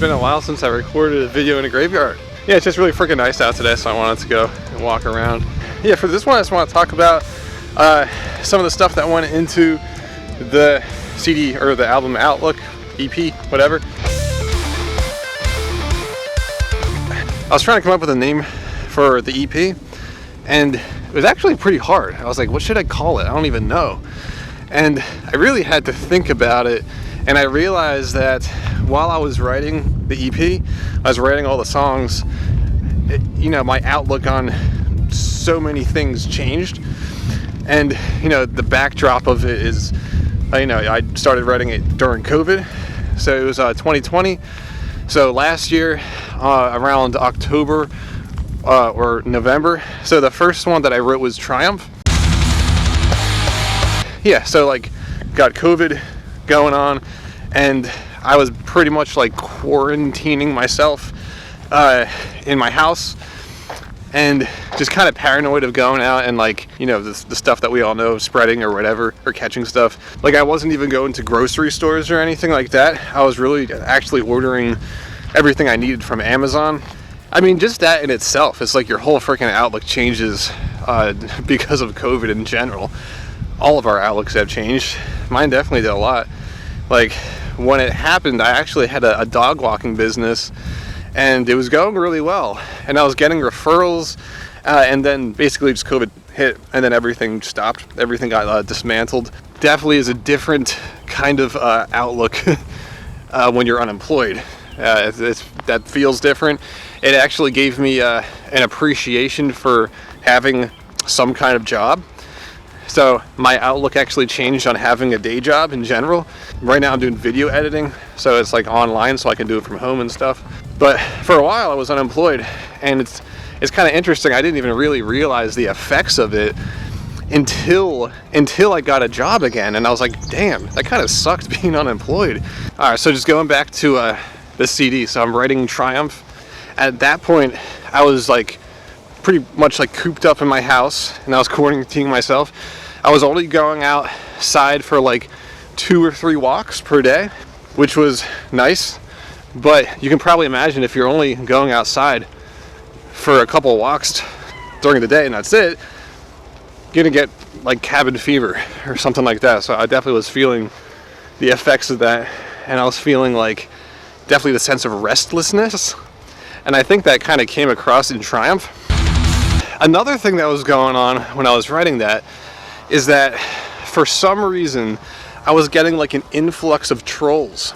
been a while since I recorded a video in a graveyard. Yeah, it's just really freaking nice out today, so I wanted to go and walk around. Yeah, for this one I just want to talk about some of the stuff that went into the CD or the album Outlook, EP, whatever. I was trying to come up with a name for the EP, and it was actually pretty hard. I was like, what should I call it? I don't even know. And I really had to think about it, and I realized that while I was writing the EP, I was writing all the songs, my outlook on so many things changed. And, the backdrop of it is, I started writing it during COVID. So it was 2020. So last year, around October or November. So the first one that I wrote was Triumph. Yeah, so got COVID going on, and I was pretty much quarantining myself in my house, and just kind of paranoid of going out and the stuff that we all know, spreading or whatever, or catching stuff. I wasn't even going to grocery stores or anything like that. I was really actually ordering everything I needed from Amazon. I mean, just that in itself, it's your whole freaking outlook changes because of COVID in general. All of our outlooks have changed. Mine definitely did a lot. When it happened, I actually had a dog walking business, and it was going really well. And I was getting referrals, and then basically just COVID hit, and then everything stopped. Everything got dismantled. Definitely is a different kind of outlook when you're unemployed. That feels different. It actually gave me an appreciation for having some kind of job. So my outlook actually changed on having a day job in general. Right now I'm doing video editing, so it's online, so I can do it from home and stuff. But for a while I was unemployed, and it's kind of interesting. I didn't even really realize the effects of it until I got a job again, and I was like, damn, that kind of sucked being unemployed. All right, so just going back to the CD. So I'm writing Triumph. At that point, I was pretty much cooped up in my house, and I was quarantining myself. I was only going outside for 2 or 3 walks per day, which was nice. But you can probably imagine if you're only going outside for a couple of walks during the day and that's it, you're gonna get cabin fever or something like that. So I definitely was feeling the effects of that, and I was feeling definitely the sense of restlessness. And I think that kind of came across in Triumph. Another thing that was going on when I was writing that is that for some reason I was getting an influx of trolls.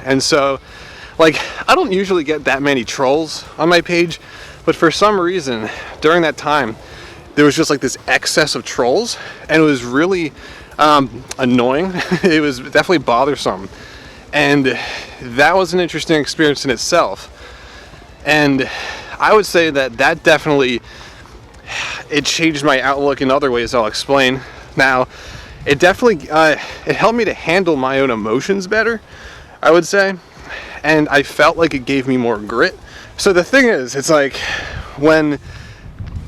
And so I don't usually get that many trolls on my page, but for some reason during that time there was just this excess of trolls, and it was really annoying. It was definitely bothersome, and that was an interesting experience in itself. And I would say that definitely it changed my outlook in other ways I'll explain. Now, it definitely it helped me to handle my own emotions better, I would say, and I felt like it gave me more grit. So the thing is, it's when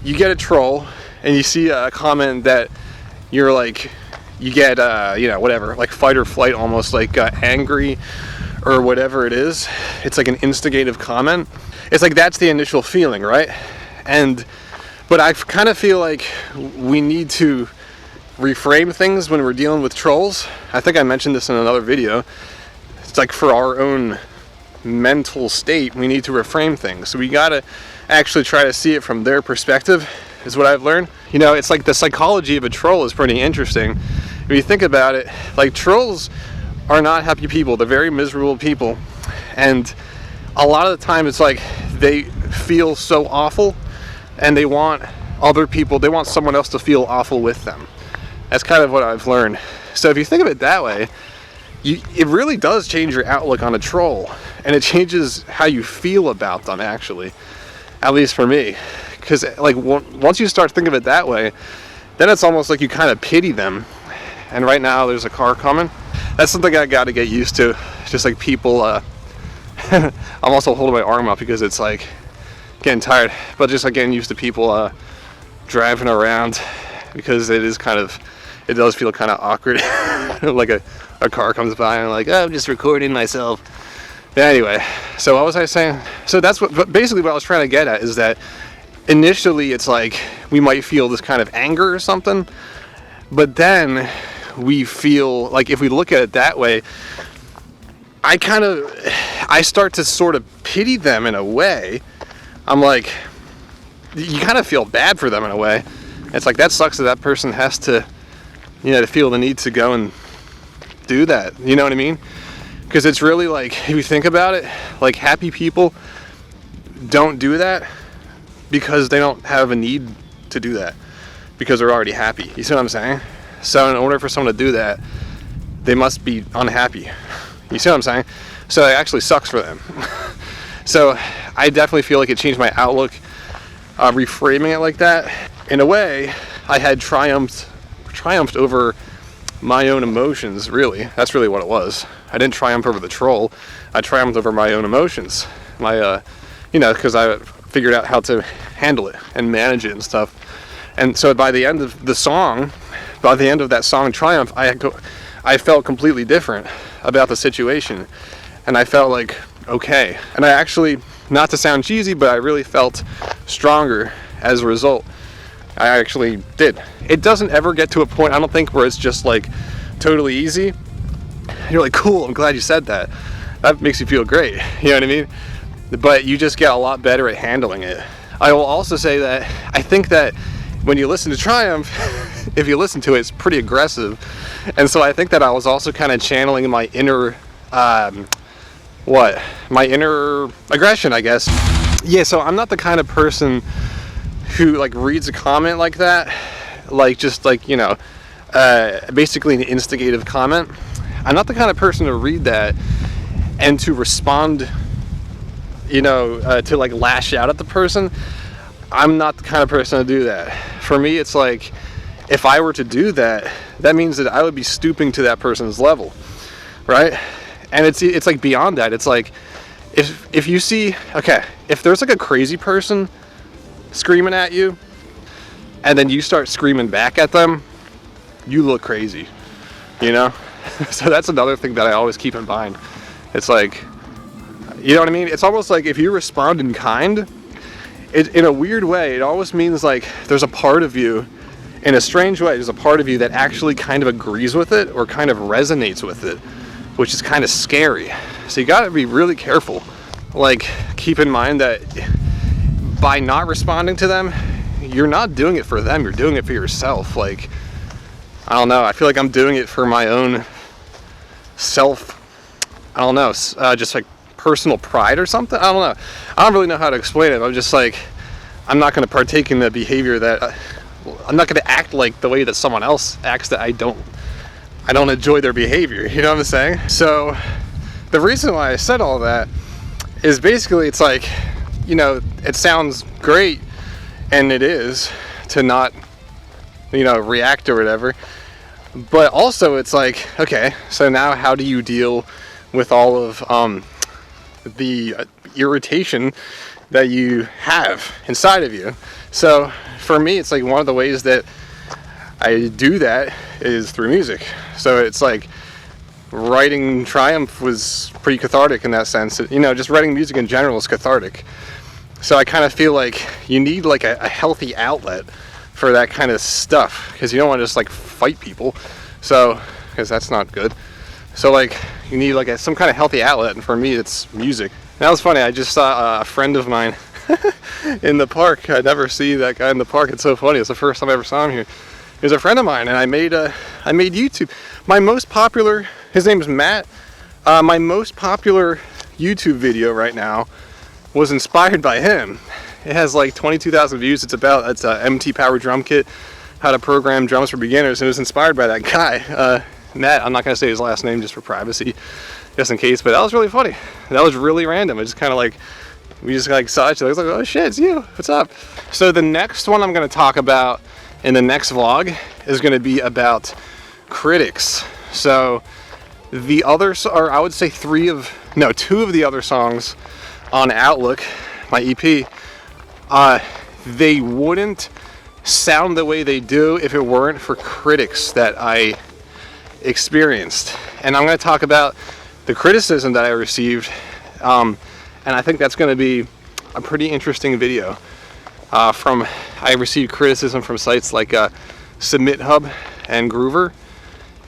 you get a troll and you see a comment that you're you get whatever, fight or flight, almost angry or whatever it is. It's an instigative comment. It's that's the initial feeling, right? But I kind of feel we need to reframe things when we're dealing with trolls. I think I mentioned this in another video. It's for our own mental state, we need to reframe things. So we gotta actually try to see it from their perspective, is what I've learned. It's the psychology of a troll is pretty interesting. If you think about it, trolls are not happy people. They're very miserable people. And a lot of the time it's they feel so awful, and they want someone else to feel awful with them. That's kind of what I've learned. So if you think of it that way, it really does change your outlook on a troll, and it changes how you feel about them, actually, at least for me. Because once you start thinking of it that way, then it's almost you kind of pity them. And right now there's a car coming. That's something I got to get used to. Just people I'm also holding my arm up because it's getting tired, but just getting used to people driving around, because it does feel kind of awkward. A car comes by and I'm I'm just recording myself. But anyway, so what was I saying? So that's basically what I was trying to get at, is that initially it's like we might feel this kind of anger or something, but then we feel like, if we look at it that way, I start to sort of pity them in a way. I'm like, you kind of feel bad for them in a way. It's like, that sucks that person has to, to feel the need to go and do that. You know what I mean? Because it's really like, if you think about it, like, happy people don't do that because they don't have a need to do that, because they're already happy. You see what I'm saying? So in order for someone to do that, they must be unhappy. You see what I'm saying? So it actually sucks for them. So I definitely feel like it changed my outlook, reframing it like that. In a way, I had triumphed over my own emotions, really. That's really what it was. I didn't triumph over the troll. I triumphed over my own emotions. Because I figured out how to handle it and manage it and stuff. And so by the end of that song, Triumph, I felt completely different about the situation. And I felt like, okay. And I actually, not to sound cheesy, but I really felt stronger as a result. I actually did. It doesn't ever get to a point, I don't think, where it's just like totally easy. You're like, cool, I'm glad you said that. That makes you feel great. You know what I mean? But you just get a lot better at handling it. I will also say that I think that when you listen to Triumph, if you listen to it, it's pretty aggressive. And so I think that I was also kind of channeling my inner, my inner aggression, I guess. Yeah, so I'm not the kind of person who like reads a comment like that, basically an instigative comment. I'm not the kind of person to read that and to respond, to like lash out at the person. I'm not the kind of person to do that. For me, it's like, if I were to do that, that means that I would be stooping to that person's level, right? And it's like beyond that. It's like, if you see, okay, if there's like a crazy person screaming at you, and then you start screaming back at them, you look crazy, So that's another thing that I always keep in mind. It's like, you know what I mean? It's almost like if you respond in kind, in a weird way, it always means like there's a part of you, in a strange way, there's a part of you that actually kind of agrees with it or kind of resonates with it, which is kind of scary. So you got to be really careful. Like, keep in mind that by not responding to them, you're not doing it for them, you're doing it for yourself. Like, I don't know, I feel like I'm doing it for my own self, I don't know, just like personal pride or something. I don't know. I don't really know how to explain it. I'm just like, I'm not going to partake in the behavior that, I'm not going to act like the way that someone else acts, that I don't enjoy their behavior. You know what I'm saying? So the reason why I said all that is basically, it's like, it sounds great, and it is, to not, react or whatever. But also it's like, okay, so now how do you deal with all of the irritation that you have inside of you? So for me, it's like one of the ways that I do that is through music. So it's like writing Triumph was pretty cathartic in that sense. Just writing music in general is cathartic. So I kind of feel like you need like a healthy outlet for that kind of stuff, because you don't want to just like fight people, so, because that's not good. So like you need like some kind of healthy outlet, and for me it's music. And that was funny, I just saw a friend of mine in the park. I never see that guy in the park. It's so funny, it's the first time I ever saw him here. He was a friend of mine, and I made YouTube. My most popular, his name is Matt, my most popular YouTube video right now was inspired by him. It has like 22,000 views. It's a MT Power drum kit, how to program drums for beginners. And it was inspired by that guy, Matt. I'm not going to say his last name just for privacy, just in case. But that was really funny. That was really random. It just kind of like, we just like saw each other. I was like, oh shit, it's you. What's up? So the next one I'm going to talk about in the next vlog is going to be about critics. So the others, or I would say two of the other songs on Outlook, my EP, they wouldn't sound the way they do if it weren't for critics that I experienced. And I'm going to talk about the criticism that I received And I think that's going to be a pretty interesting video. I received criticism from sites like Submit Hub and Groover,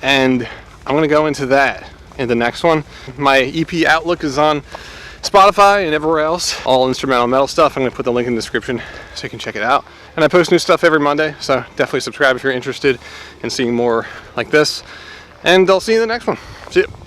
and I'm going to go into that in the next one. My EP Outlook is on Spotify and everywhere else, all instrumental metal stuff. I'm going to put the link in the description so you can check it out. And I post new stuff every Monday, so definitely subscribe if you're interested in seeing more like this. And I'll see you in the next one. See ya.